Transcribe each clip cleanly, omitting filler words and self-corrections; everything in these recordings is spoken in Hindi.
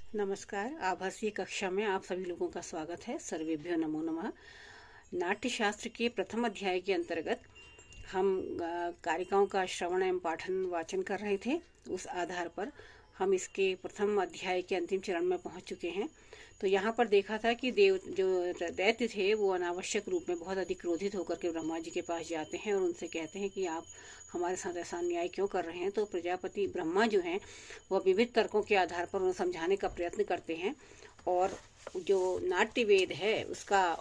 नमस्कार। आभासी कक्षा में आप सभी लोगों का स्वागत है। सर्वेभ्यो नमो नमः। नाट्य शास्त्र के प्रथम अध्याय के अंतर्गत हम कारिकाओं का श्रवण एवं पाठन वाचन कर रहे थे। उस आधार पर हम इसके प्रथम अध्याय के अंतिम चरण में पहुंच चुके हैं। तो यहाँ पर देखा था कि देव जो दैत्य थे वो अनावश्यक रूप में बहुत अधिक क्रोधित होकर के ब्रह्मा जी के पास जाते हैं और उनसे कहते हैं कि आप हमारे साथ ऐसा अन्याय क्यों कर रहे हैं। तो प्रजापति ब्रह्मा जो हैं वह विविध तर्कों के आधार पर उन्हें समझाने का प्रयत्न करते हैं और जो नाट्य वेद है उसका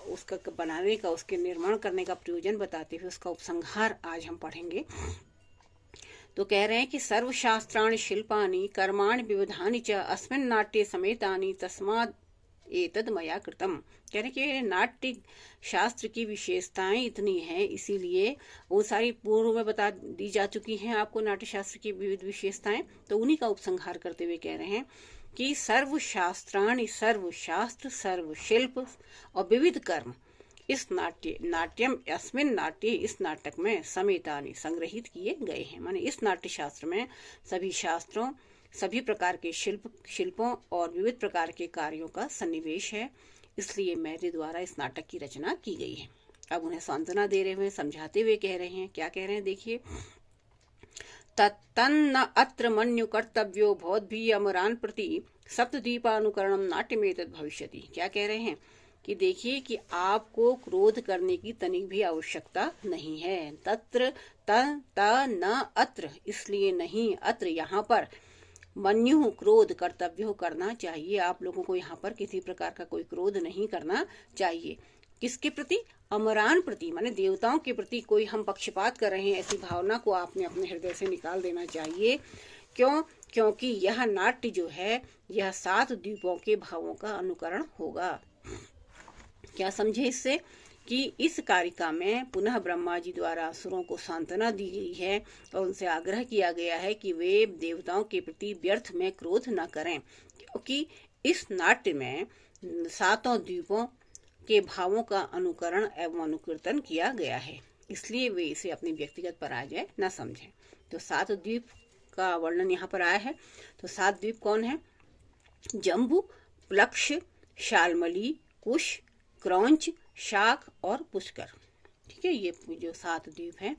बनाने का, उसके निर्माण करने का प्रयोजन बताते हुए उसका उपसंहार आज हम पढ़ेंगे। तो कह रहे हैं कि सर्वशास्त्राणि शिल्पानि कर्माणि विविधानि च अस्मिन् नाट्ये समेतानि तस्माद् एतद मया कृतम। कह रहे कि नाट्य शास्त्र की विशेषताएं इतनी हैं, इसीलिए वो सारी पूर्व में बता दी जा चुकी हैं आपको नाट्य शास्त्र की विविध विशेषताएं। तो उन्हीं का उपसंहार करते हुए कह रहे हैं कि सर्वशास्त्राणि, सर्वशास्त्र, सर्वशिल्प और विविध कर्म इस नाट्यम अस्मिन् नाट्ये, इस नाटक में समेतानि संग्रहित किए गए हैं। माने इस नाट्य शास्त्र में सभी शास्त्रों, सभी प्रकार के शिल्पों और विविध प्रकार के कार्यों का सन्निवेश है। इसलिए मेरे द्वारा इस नाटक की रचना की गई है। अब उन्हें सांत्वना दे रहे हुए, समझाते हुए कह रहे हैं। क्या कह रहे हैं देखिए। तन्न अत्र मन्यु कर्तव्यो भवद्भिः अमरान् प्रति सप्तद्वीपानुकरणम नाट्यमेतद् भविष्यति। क्या कह रहे हैं कि देखिए कि आपको क्रोध करने की तनिक भी आवश्यकता नहीं है। तत्र न अत्र, इसलिए नहीं, अत्र यहाँ पर, मन्यु क्रोध, कर्तव्य करना चाहिए। आप लोगों को यहाँ पर किसी प्रकार का कोई क्रोध नहीं करना चाहिए। किसके प्रति? अमरान प्रति, माने देवताओं के प्रति कोई हम पक्षपात कर रहे हैं ऐसी भावना को आपने अपने हृदय से निकाल देना चाहिए। क्यों? क्योंकि यह नाट्य जो है यह 7 द्वीपों के भावों का अनुकरण होगा। क्या समझे इससे? कि इस कारिका में पुनः ब्रह्मा जी द्वारा असुरों को सांत्वना दी गई है और उनसे आग्रह किया गया है कि वे देवताओं के प्रति व्यर्थ में क्रोध न करें, क्योंकि इस नाट्य में 7 द्वीपों के भावों का अनुकरण एवं अनुकीर्तन किया गया है। इसलिए वे इसे अपनी व्यक्तिगत पराजय न समझें। तो 7 द्वीप का वर्णन यहाँ पर आया है। तो 7 द्वीप कौन है? जम्बू, प्लक्ष, शाल्मली, कुश, क्रौंच, शाक और पुष्कर। ठीक है, ये जो 7 द्वीप हैं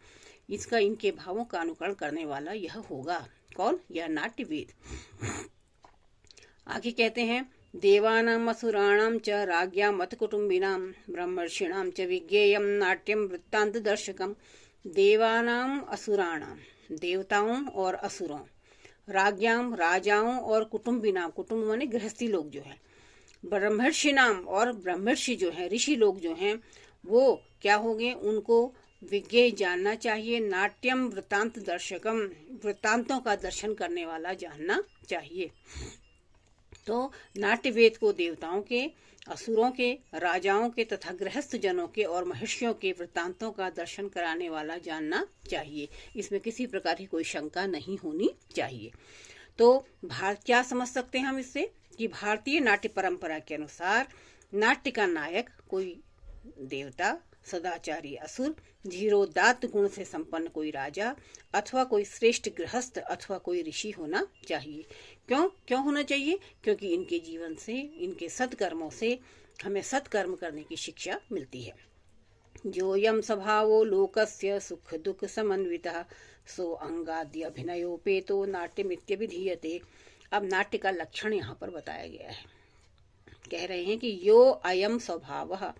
इसका, इनके भावों का अनुकरण करने वाला यह होगा। कौन? यह नाट्य वेद। आगे कहते हैं, देवानाम असुराणाम च राज्ञा मत कुटुंबिनाम ब्रह्मर्षिणाम च विज्ञेयम नाट्यम वृत्तांत दर्शकम। देवानाम असुराणाम, देवताओं और असुरों, राज्ञाम राजाओं और कुटुंबिनाम, कुटुंब माने गृहस्थी लोग जो है, ब्रह्मर्षि नाम और ब्रह्मर्षि जो है, ऋषि लोग जो हैं, वो क्या होंगे? उनको विज्ञेय जानना चाहिए। नाट्यम वृत्तांत दर्शकम, वृत्तांतों का दर्शन करने वाला जानना चाहिए। तो नाट्य वेद को देवताओं के, असुरों के, राजाओं के तथा गृहस्थ जनों के और महर्षियों के वृत्तांतों का दर्शन कराने वाला जानना चाहिए। इसमें किसी प्रकार की कोई शंका नहीं होनी चाहिए। तो क्या समझ सकते हैं हम इससे? कि भारतीय नाट्य परंपरा के अनुसार नाट्य का नायक कोई देवता, सदाचारी असुर, धीरोदात्त गुण से संपन्न कोई राजा अथवा कोई श्रेष्ठ गृहस्थ अथवा कोई ऋषि होना चाहिए। क्यों होना चाहिए? क्योंकि इनके जीवन से, इनके सत्कर्मों से हमें सत्कर्म करने की शिक्षा मिलती है। जोयम स्वभावो लोकस्य सुख दुख समन्वितः सो अंगाद्य अभिनयोपेतो नाट्यमित्यभिधीयते। अब नाट्य का लक्षण यहाँ पर बताया गया है। कह रहे हैं कि यो अयम स्वभावः,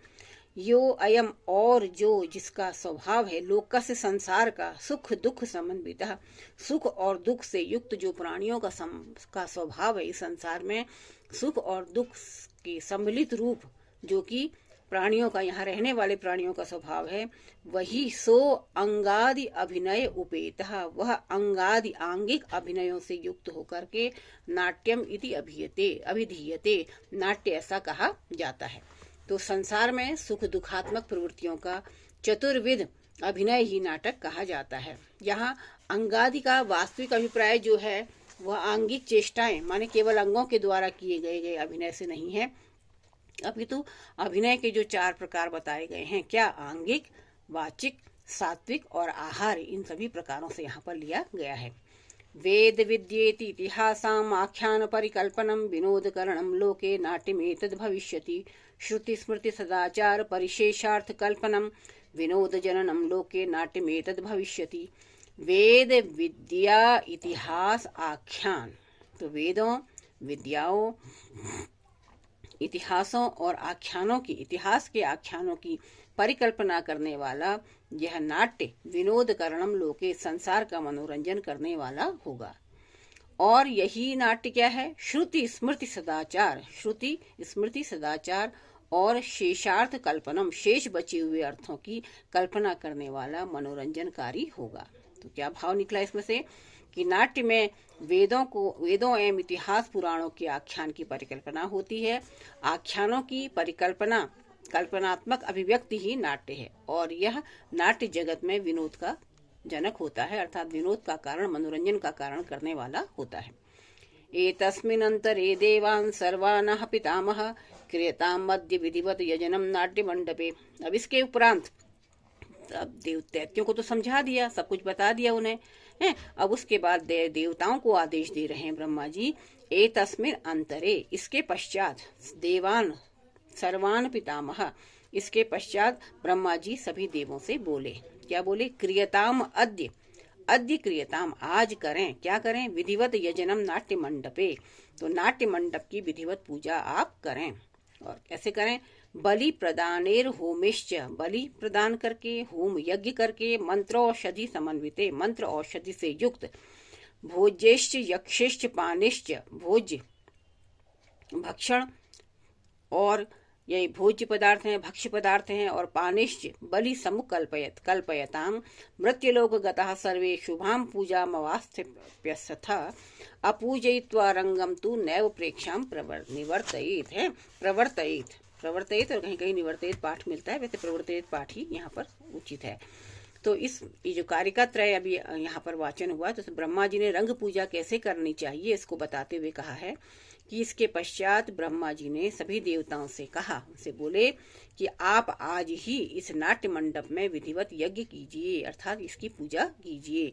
यो अयम, और जो, जिसका स्वभाव है, लोकस्य संसार का, सुख दुख समन्वितः, सुख और दुख से युक्त जो प्राणियों का स्वभाव है, इस संसार में सुख और दुख के सम्मिलित रूप जो कि प्राणियों का, यहाँ रहने वाले प्राणियों का स्वभाव है, वही सो अंगादि अभिनय उपेतः, वह अंगादि आंगिक अभिनयों से युक्त होकर के नाट्यम इति अभिधीयते, नाट्य ऐसा कहा जाता है। तो संसार में सुख दुखात्मक प्रवृत्तियों का चतुर्विध अभिनय ही नाटक कहा जाता है। यहाँ अंगादि का वास्तविक अभिप्राय जो है वह आंगिक चेष्टाएं, माने केवल अंगों के द्वारा किए गए अभिनय से नहीं है, अपितु अभिनय के जो 4 प्रकार बताए गए हैं, क्या? आंगिक, वाचिक, सात्विक और आहार, इन सभी प्रकारों से यहाँ पर लिया गया है। वेद विद्येति इतिहासाम् आख्यान परिकल्पनम विनोदकरणम लोके नाट्यमेतद् भविष्यति। श्रुति स्मृति सदाचार परिशेषार्थ कल्पनम विनोद जननम लोके नाट्यमेतद् भविष्यति। वेद विद्या इतिहास आख्यान, तो वेदों, विद्याओं, इतिहासों और आख्यानों की, इतिहास के आख्यानों की परिकल्पना करने वाला यह नाट्य विनोद करणम लोके, संसार का मनोरंजन करने वाला होगा। और यही नाट्य क्या है? श्रुति स्मृति सदाचार, श्रुति स्मृति सदाचार और शेषार्थ कल्पनम, शेष बचे हुए अर्थों की कल्पना करने वाला मनोरंजनकारी होगा। तो क्या भाव निकला इसमें से कि नाट्य में वेदों एवं इतिहास पुराणों के आख्यान की परिकल्पना होती है। आख्यानों की परिकल्पना, कल्पनात्मक अभिव्यक्ति ही नाट्य है, और यह नाट्य जगत में विनोद का जनक होता है, अर्थात विनोद का कारण, मनोरंजन का कारण करने वाला होता है। एतस्मिन् अंतरे देवान् सर्वानः पितामह क्रियताम् मध्य विधिवत यजनम नाट्य मंडपे। अब इसके उपरांत, अब दैत्यों को तो समझा दिया, सब कुछ बता दिया उन्हें है। अब उसके बाद देवताओं को आदेश दे रहे हैं ब्रह्मा जी। एतस्मिन् अंतरे, इसके पश्चात, देवान सर्वान पितामह, इसके पश्चात ब्रह्मा जी सभी देवों से बोले। क्या बोले? क्रियताम अद्य, अद्य क्रियताम, आज करें, क्या करें? विधिवत यजनम नाट्य मंडपे, तो नाट्य मंडप की विधिवत पूजा आप करें। और कैसे करें? बलि प्रदानेर होमिश्च, बलि प्रदान करके, होम यज्ञ करके, मंत्रोषधि समन्विते, मंत्र औषधि से युक्त, भोज्यश्च यक्षिश्च पानिश्च, भोज्य भक्षण और ये भोज्य पदार्थ हैं, भक्ष्य पदार्थ हैं, और पानिश्च बलि समुकल्पयत कल्पयताम मृत्युलोक गतः सर्वे शुभाम पूजामवास्थ्यस्थ अपूजयित्वा रंगम तु नैव प्रेक्षाम निवर्तयेत है। प्रवर्तयित और कहीं कहीं निवर्तयित पाठ मिलता है, वैसे प्रवर्तयित पाठ ही यहाँ पर उचित है। तो ये जो कारिका त्रय अभी यहाँ पर वाचन हुआ, तो ब्रह्मा जी ने रंग पूजा कैसे करनी चाहिए इसको बताते हुए कहा है कि इसके पश्चात ब्रह्मा जी ने सभी देवताओं से कहा, उनसे बोले कि आप आज ही इस नाट्य मंडप में विधिवत यज्ञ कीजिए, अर्थात इसकी पूजा कीजिए।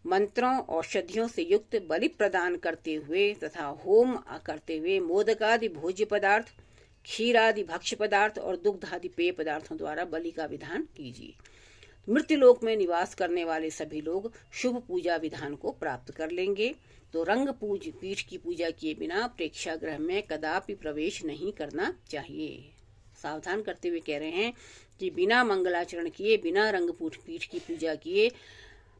मंत्रों औषधियों से युक्त बलि प्रदान करते हुए तथा होम करते हुए मोदकादि भोज्य पदार्थ, क्षीर आदि भक्ष्य पदार्थ और दुग्ध आदि पेय पदार्थों द्वारा बलि का विधान कीजिए। मृत्युलोक में निवास करने वाले सभी लोग शुभ पूजा विधान को प्राप्त कर लेंगे। तो रंग पीठ की पूजा किए बिना प्रेक्षागृह में कदापि प्रवेश नहीं करना चाहिए। सावधान करते हुए कह रहे हैं कि बिना मंगलाचरण किए, बिना रंग पीठ की पूजा किए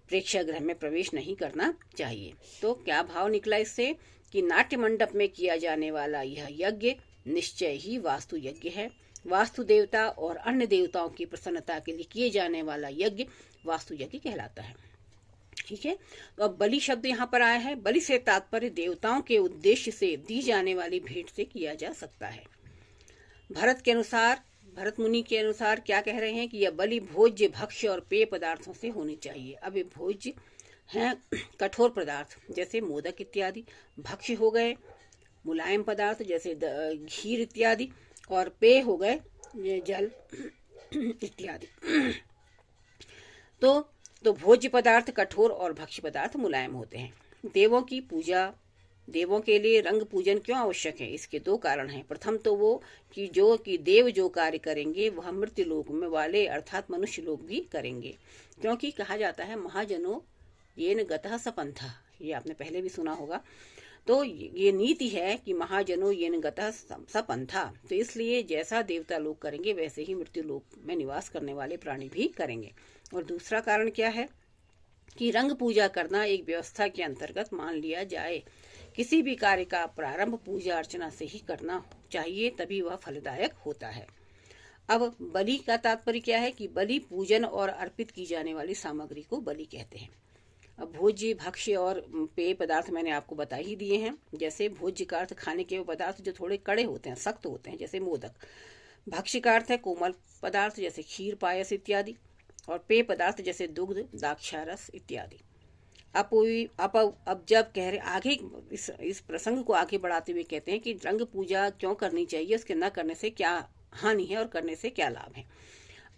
प्रेक्षागृह में प्रवेश नहीं करना चाहिए। तो क्या भाव निकला इससे कि नाट्य मंडप में किया जाने वाला यह यज्ञ निश्चय ही वास्तु यज्ञ है। वास्तु देवता और अन्य देवताओं की प्रसन्नता के लिए किए जाने वाला यज्ञ वास्तु यज्ञ कहलाता है। ठीक है। तो अब बलि शब्द यहाँ पर आया है। बलि से तात्पर्य देवताओं के उद्देश्य से दी जाने वाली भेंट से किया जा सकता है। भरत मुनि के अनुसार क्या कह रहे हैं कि यह बलि भोज्य भक्ष्य और पेय पदार्थों से होनी चाहिए। अब ये भोज्य हैं कठोर पदार्थ जैसे मोदक इत्यादि, भक्ष्य हो गए मुलायम पदार्थ जैसे घीर इत्यादि, और पेय हो गए ये जल इत्यादि। तो भोज्य पदार्थ कठोर और भक्ष्य पदार्थ मुलायम होते हैं। देवों की पूजा, देवों के लिए रंग पूजन क्यों आवश्यक है? इसके दो कारण हैं। प्रथम तो वो कि देव जो कार्य करेंगे वह मृत्यु लोक में वाले अर्थात मनुष्य लोग भी करेंगे, क्योंकि कहा जाता है महाजनो येन गतः स पंथा, ये आपने पहले भी सुना होगा। तो ये नीति है कि महाजनो येन गतः स पंथा, तो इसलिए जैसा देवता लोग करेंगे वैसे ही मृत्यु लोक में निवास करने वाले प्राणी भी करेंगे। और दूसरा कारण क्या है कि रंग पूजा करना एक व्यवस्था के अंतर्गत मान लिया जाए। किसी भी कार्य का प्रारंभ पूजा अर्चना से ही करना चाहिए, तभी वह फलदायक होता है। अब बलि का तात्पर्य क्या है कि बलि पूजन और अर्पित की जाने वाली सामग्री को बलि कहते हैं। अब भोज्य भक्ष्य और पेय पदार्थ मैंने आपको बता ही दिए हैं। जैसे भोज्य का अर्थ खाने के पदार्थ जो थोड़े कड़े होते हैं, सख्त होते हैं, जैसे मोदक। भक्ष्य का अर्थ है कोमल पदार्थ जैसे खीर पायस इत्यादि, और पेय पदार्थ जैसे दुग्ध द्राक्षारस इत्यादि। अब जब कह रहे आगे इस प्रसंग को आगे बढ़ाते हुए कहते हैं कि रंग पूजा क्यों करनी चाहिए, उसके न करने से क्या हानि है और करने से क्या लाभ है।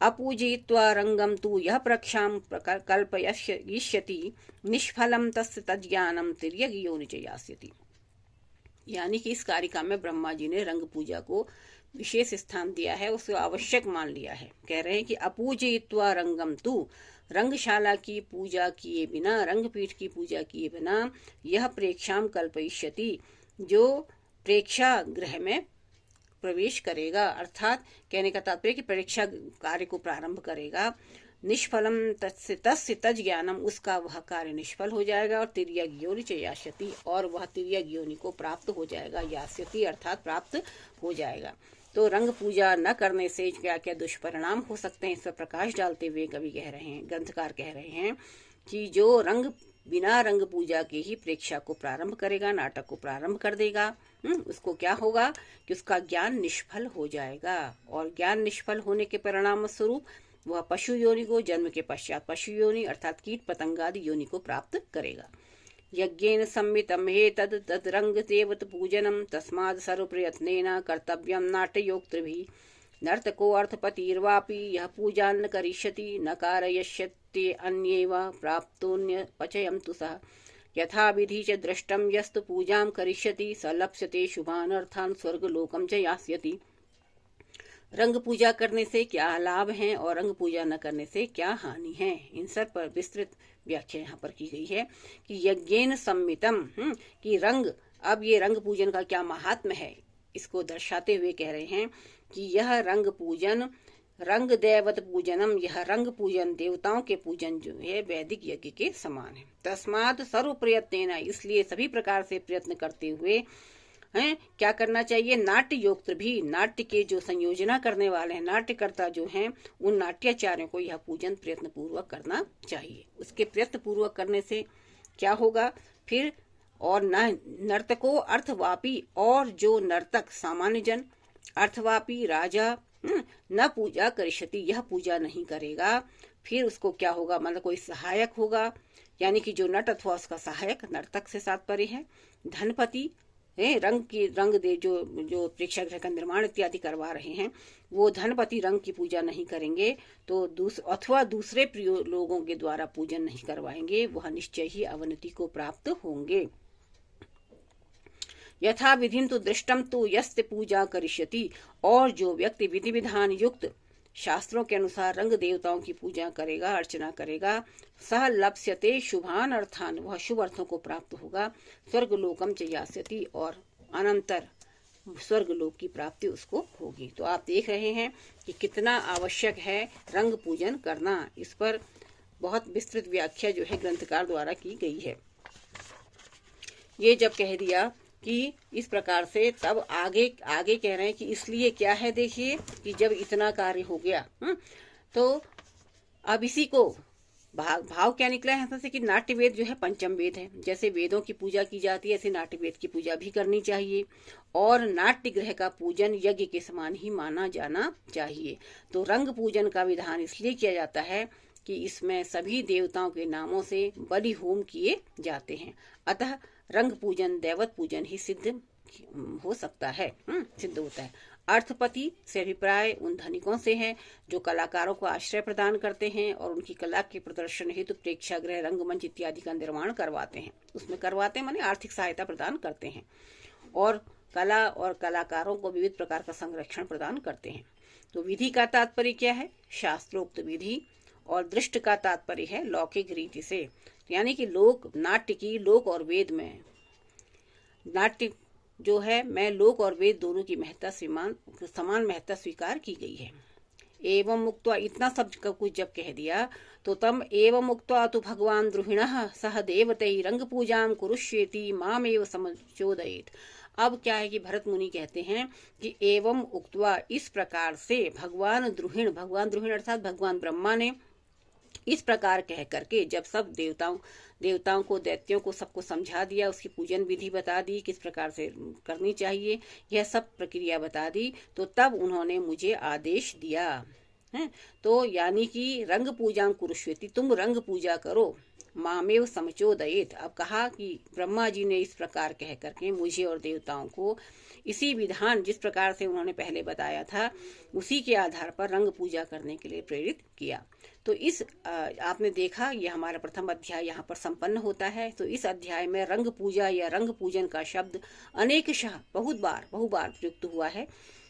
अपूजयित्वा रंगम तु यह प्रक्षाम कल्पयिष्यति निष्फलम तस्य तज्ज्ञानम तिर्यक योनिच यास्यति। यानी कि इस कारिका में ब्रह्मा जी ने रंग पूजा को विशेष स्थान दिया है, उसको आवश्यक मान लिया है। कह रहे हैं कि अपूजयित्वा रंगम तु, रंगशाला की पूजा किए बिना, रंगपीठ की पूजा किए बिना, यह प्रेक्षाम कल्पयिष्यति, जो प्रेक्षा गृह में प्रवेश करेगा, अर्थात कहने का तात्पर्य कि परीक्षा कार्य को प्रारंभ करेगा, निष्फलम तस्य तज ज्ञानम, उसका वह कार्य निष्फल हो जाएगा, और तिर्यक योनि च यास्यति, और वह तिर्यक योनि को प्राप्त हो जाएगा, यास्यति अर्थात प्राप्त हो जाएगा। तो रंग पूजा न करने से क्या क्या दुष्परिणाम हो सकते हैं, इस पर प्रकाश डालते हुए कवि कह रहे हैं, ग्रंथकार कह रहे हैं कि जो रंग बिना रंग पूजा के ही प्रेक्षा को प्रारंभ करेगा, नाटक को प्रारंभ कर देगा, उसको क्या होगा कि उसका ज्ञान निष्फल हो जाएगा, और ज्ञान निष्फल होने के परिणाम स्वरूप वह पशु योनि को, जन्म के पश्चात पशु योनि अर्थात कीट पतंगादि योनि को प्राप्त करेगा। यज्ञेन सम्मितम हेतद तद्रंग देवत पूजनम तस्माद् सर्वप्रयत्नेन कर्तव्यम नाट्ययोक्तृभिः। नर्तको अर्थपतिर्वापि यह पूजा न करिष्यति न कारयिष्यति अन्येव प्राप्तोन्य पचयं तु सः। यथा विधि च दृष्टं यस्तु पूजां करिष्यति स लप्स्यते शुभान् अर्थान् स्वर्गलोकं च यास्यति। रंग पूजा करने से क्या लाभ हैं और रंग पूजा न करने से क्या हानि है, इन सब पर विस्तृत व्याख्या यहाँ पर की गई है कि यज्ञेन सम्मितम, कि रंग, अब ये रंग पूजन का क्या महात्म्य है, इसको दर्शाते हुए कह रहे हैं कि यह रंग पूजन, रंग देवत पूजनम, यह रंग पूजन देवताओं के पूजन जो है वैदिक यज्ञ के समान है। तस्मात् सर्व प्रयत्न, इसलिए सभी प्रकार से प्रयत्न करते हुए हैं क्या करना चाहिए, नाट्य योक्त भी, नाट्य के जो संयोजना करने वाले हैं, नाट्यकर्ता जो हैं, उन नाट्याचार्यों को यह पूजन प्रयत्न पूर्वक करना चाहिए। उसके प्रयत्न पूर्वक करने से क्या होगा फिर, और नर्तको अर्थवापी, और जो नर्तक सामान्य जन, अर्थवापी राजा न पूजा करिष्यति, यह पूजा नहीं करेगा, फिर उसको क्या होगा, मतलब कोई सहायक होगा, यानी कि जो नट अथवा उसका सहायक, नर्तक से तात्पर्य है। धनपति रंग दे जो प्रेक्षागृह का निर्माण इत्यादि करवा रहे हैं, वो धनपति रंग की पूजा नहीं करेंगे तो अथवा दूसरे प्रिय लोगों के द्वारा पूजन नहीं करवाएंगे, वह निश्चय ही अवनति को प्राप्त होंगे। यथा विधिं तु दृष्टम तु यस्य पूजा करिष्यति, और जो व्यक्ति विधि विधान युक्त शास्त्रों के अनुसार रंग देवताओं की पूजा करेगा, अर्चना करेगा, सह लप्स्यते शुभान अर्थान, वह शुभ अर्थों को प्राप्त होगा, स्वर्ग लोकम च यास्यति, और अनंतर स्वर्ग लोक की प्राप्ति उसको होगी। तो आप देख रहे हैं कि कितना आवश्यक है रंग पूजन करना, इस पर बहुत विस्तृत व्याख्या जो है ग्रंथकार द्वारा की गई है। ये जब कह दिया कि इस प्रकार से, तब आगे कह रहे हैं कि इसलिए क्या है, देखिए कि जब इतना कार्य हो गया तो अब इसी को भाव क्या निकला है यहाँ से कि नाट्य वेद जो है पंचम वेद है, जैसे वेदों की पूजा की जाती है ऐसे नाट्य वेद की पूजा भी करनी चाहिए, और नाट्य ग्रह का पूजन यज्ञ के समान ही माना जाना चाहिए। तो रंग पूजन का विधान इसलिए किया जाता है कि इसमें सभी देवताओं के नामों से बलि होम किए जाते हैं, अतः रंग पूजन दैवत पूजन ही सिद्ध हो सकता है, सिद्ध होता है। अर्थपति से अभिप्राय उन धनिकों से है जो कलाकारों को आश्रय प्रदान करते हैं और उनकी कला के प्रदर्शन हेतु प्रेक्षागृह, रंगमंच इत्यादि का निर्माण करवाते हैं, उसमें करवाते हैं माने आर्थिक सहायता प्रदान करते हैं, और कला और कलाकारों को विविध प्रकार का संरक्षण प्रदान करते हैं। तो विधि का तात्पर्य क्या है, शास्त्रोक्त विधि, और दृष्ट का तात्पर्य है लौकिक रीति से, यानी कि लोक नाट्य की, लोक और वेद में, नाट्य जो है मैं लोक और वेद दोनों की महत्ता समान महत्ता स्वीकार की गई है। एवं मुक्त्वा, इतना सब कुछ जब कह दिया तो तम एवं मुक्त्वा तो भगवान द्रुहिणः सह देवतै रंग पूजां कुरुष्येति मामेव समचोदयेत्। अब क्या है कि भरत मुनि कहते हैं कि एवं उक्त्वा, इस प्रकार से भगवान द्रुहिण अर्थात भगवान ब्रह्मा ने इस प्रकार कह करके जब सब देवताओं को, दैत्यों को, सबको समझा दिया, उसकी पूजन विधि बता दी, किस प्रकार से करनी चाहिए, यह सब प्रक्रिया बता दी, तो तब उन्होंने मुझे आदेश दिया है। तो यानी कि रंग पूजा कुरुष्वेति, तुम रंग पूजा करो, मामेव समचोदयेत। अब कहा कि ब्रह्मा जी ने इस प्रकार कह करके मुझे और देवताओं को इसी विधान, जिस प्रकार से उन्होंने पहले बताया था, उसी के आधार पर रंग पूजा करने के लिए प्रेरित किया। तो इस आपने देखा, ये हमारा प्रथम अध्याय यहाँ पर संपन्न होता है। तो इस अध्याय में रंग पूजा या रंग पूजन का शब्द अनेकशः बहुबार प्रयुक्त हुआ है।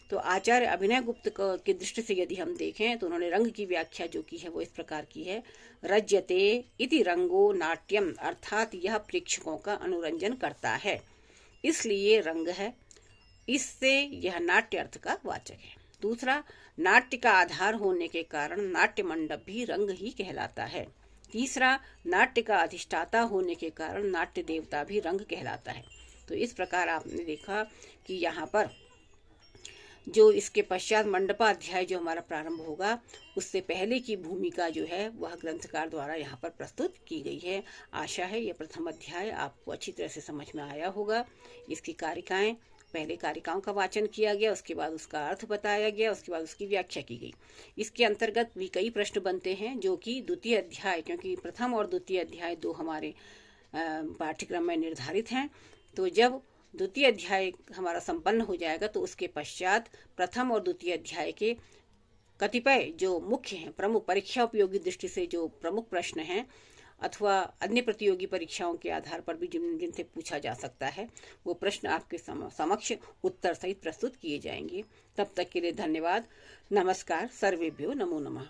तो आचार्य अभिनय गुप्त की दृष्टि से यदि हम देखें तो उन्होंने रंग की व्याख्या जो की है वो इस प्रकार की है, रज्यते इति रंगो नाट्यम, अर्थात यह प्रेक्षकों का अनुरंजन करता है, इसलिए रंग है, इससे यह नाट्य अर्थ का वाचक है। दूसरा, नाट्य का आधार होने के कारण नाट्य मंडप भी रंग ही कहलाता है। तीसरा, नाट्य का अधिष्ठाता होने के कारण नाट्य देवता भी रंग कहलाता है। तो इस प्रकार आपने देखा कि यहाँ पर जो इसके पश्चात मंडपाध्याय जो हमारा प्रारंभ होगा, उससे पहले की भूमिका जो है वह ग्रंथकार द्वारा यहाँ पर प्रस्तुत की गई है। आशा है यह प्रथम अध्याय आपको अच्छी तरह से समझ में आया होगा। इसकी कारिकाएं, पहले कारिकाओं का वाचन किया गया, उसके बाद उसका अर्थ बताया गया, उसके बाद उसकी व्याख्या की गई। इसके अंतर्गत भी कई प्रश्न बनते हैं जो कि द्वितीय अध्याय, क्योंकि प्रथम और द्वितीय अध्याय दो हमारे पाठ्यक्रम में निर्धारित हैं, तो जब द्वितीय अध्याय हमारा संपन्न हो जाएगा तो उसके पश्चात प्रथम और द्वितीय अध्याय के कतिपय जो मुख्य हैं, प्रमुख परीक्षा उपयोगी दृष्टि से जो प्रमुख प्रश्न हैं अथवा अन्य प्रतियोगी परीक्षाओं के आधार पर भी जिनसे पूछा जा सकता है, वो प्रश्न आपके समक्ष उत्तर सहित प्रस्तुत किए जाएंगे। तब तक के लिए धन्यवाद। नमस्कार। सर्वेभ्यो नमो नमः।